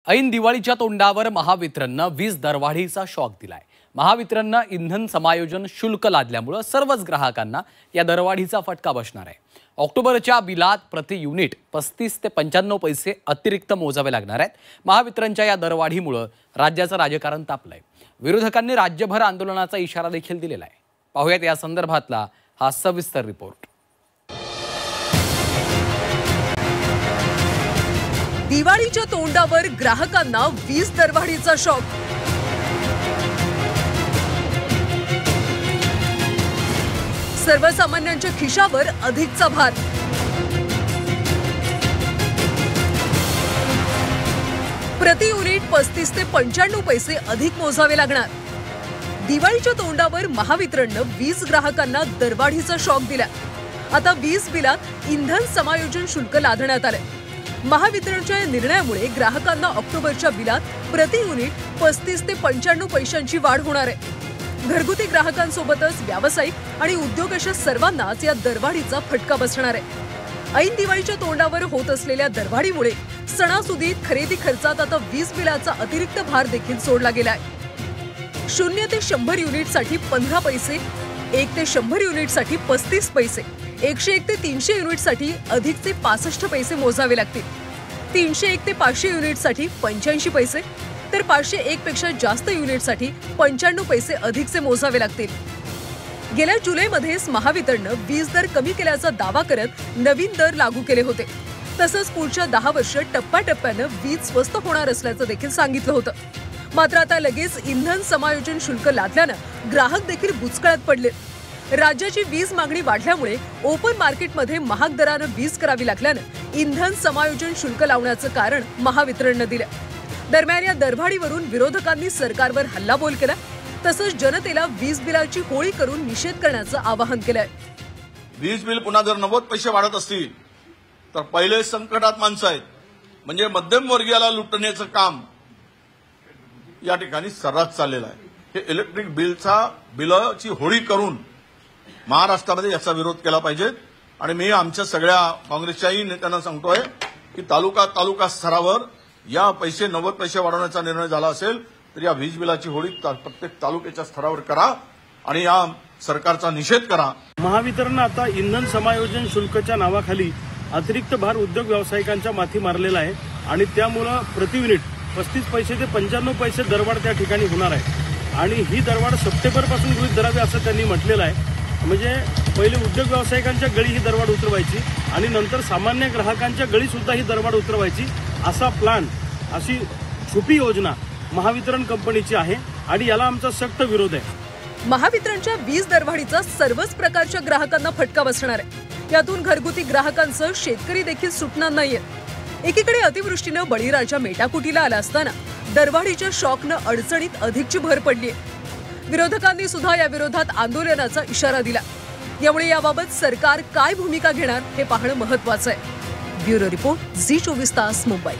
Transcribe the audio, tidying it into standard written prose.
ऐन दिवाळीच्या तोंडावर महावितरणनं वीज दरवाढीचा शॉक दिलाय। महावितरणनं इंधन समायोजन शुल्क लादल्यामुळे सर्वच ग्राहकांना या दरवाढीचा फटका बसणार आहे। ऑक्टोबरच्या बिलात प्रति युनिट 35 ते 95 पैसे अतिरिक्त मोजावे लागणार आहेत। महावितरणच्या या दरवाढीमुळे राज्याचं राजकारण तापलंय। विरोधकांनी राज्यभर आंदोलनाचा इशारा देखील दिलेला आहे। पाहूयात या संदर्भातला हा सविस्तर रिपोर्ट। दिवाळीच्या तोंडावर ग्राहकांना वीज दरवाढीचा शॉक। सर्वसामान्यांच्या खिशावर अधिकचा भार। प्रति युनिट 35 ते 95 पैसे अधिक मोजावे लागणार। दिवाळीच्या तोंडावर महावितरणनं वीज ग्राहकांना दरवाढीचा शॉक दिला। आता वीज बिलात इंधन समायोजन शुल्क लादण्यात आले। महावितरणच्या या निर्णयामुळे ग्राहकांना ऑक्टोबरच्या बिलात प्रति युनिट 35 ते 95 पैशांची वाढ होणार आहे। घरगुती ग्राहकांसोबतच व्यावसायिक आणि उद्योग अशा सर्वांनाच या दरवाढीचा फटका बसणार आहे। ऐन दिवाळीच्या तोंडावर होत असलेल्या दरवाढीमुळे सणासुदीत खरेदी खर्चात आता वीज बिलाचा अतिरिक्त भार देखील सोडला गेलाय। 0 ते 100 युनिटसाठी 15 पैसे, 1 ते 100 युनिटसाठी 35 पैसे, 101 ते 300 युनिटसाठी अधिकचे 65 पैसे मोजावे लागतील। 301 ते 500 युनिटसाठी 85 पैसे, तर 501 पेक्षा जास्त युनिटसाठी 95 पैसे अधिकचे मोजावे लागतील। गेल्या जुलैमध्येच महावितरणनं वीज दर कमी केल्याचा दावा करत नवीन दर लागू केले होते। तसंच पुढच्या 10 वर्ष टप्प्याटप्प्यानं वीज स्वस्त होणार असल्याचं देखील सांगितलं होतं। मात्र आता लगेच इंधन समायोजन शुल्क लादल्यानं ग्राहक देखील बुचकळ्यात पडले। राज्याची वीज मागणी वाढल्यामुळे ओपन मार्केटमध्ये महाग दरानं वीज करावी लागल्यानं इंधन समायोजन शुल्क लावण्याचं कारण महावितरणनं दिलं। दरम्यान या दरवाढीवरून विरोधकांनी सरकारवर हल्लाबोल केला। तसंच जनतेला वीज बिलाची होळी करून निषेध करण्याचं आवाहन केलंय। वीज बिल पुन्हा जर 90 पैसे वाढत असतील तर पहिले संकटात माणसं आहेत, म्हणजे मध्यमवर्गीयाला लुटण्याचं काम या ठिकाणी सर्रास चाललेलं आहे। हे इलेक्ट्रिक बिलाची होळी करून महाराष्ट्रामध्ये याचा विरोध केला पाहिजे। आणि मी आमच्या सगळ्या काँग्रेसच्याही नेत्यांना सांगतोय की तालुका स्तरावर या 90 पैसे वाढवण्याचा निर्णय झाला असेल तर या वीज बिलाची होळी प्रत्येक तालुक्याच्या स्तरावर करा आणि या सरकारचा निषेध करा। महावितरणनं आता इंधन समायोजन शुल्काच्या नावाखाली अतिरिक्त भार उद्योग व्यावसायिकांच्या माथी मारलेला आहे आणि त्यामुळे प्रति युनिट 35 पैसे ते 95 पैसे दरवाढ त्या ठिकाणी होणार आहे। आणि ही दरवाढ सप्टेंबरपासून गृहीत धरावी असं त्यांनी म्हटलेलं आहे। म्हणजे पहिले उद्योग व्यावसायिकांच्या गळी ही दरवाढ उतरवायची आणि नंतर सामान्य ग्राहकांच्या गळी सुद्धा ही दरवाढ उतरवायची असा प्लॅन, अशी छुपी योजना महावितरण कंपनीची आहे आणि याला आमचा सक्त विरोध आहे। महावितरणच्या वीज दरवाढीचा सर्वच प्रकारच्या ग्राहकांना फटका बसणार आहे। यातून घरगुती ग्राहकांसह शेतकरी देखील सुटणार नाहीयेत। एकीकडे अतिवृष्टीनं बळीराजा मेटाकुटीला आला असताना दरवाढीच्या शॉकनं अडचणीत अधिकची भर पडली आहे। विरोधकांनी सुद्धा या विरोधात आंदोलनाचा इशारा दिला। यामुळे याबाबत सरकार काय भूमिका घेणार हे पाहणं महत्त्वाचं आहे। ब्युरो रिपोर्ट, झी 24 तास, मुंबई।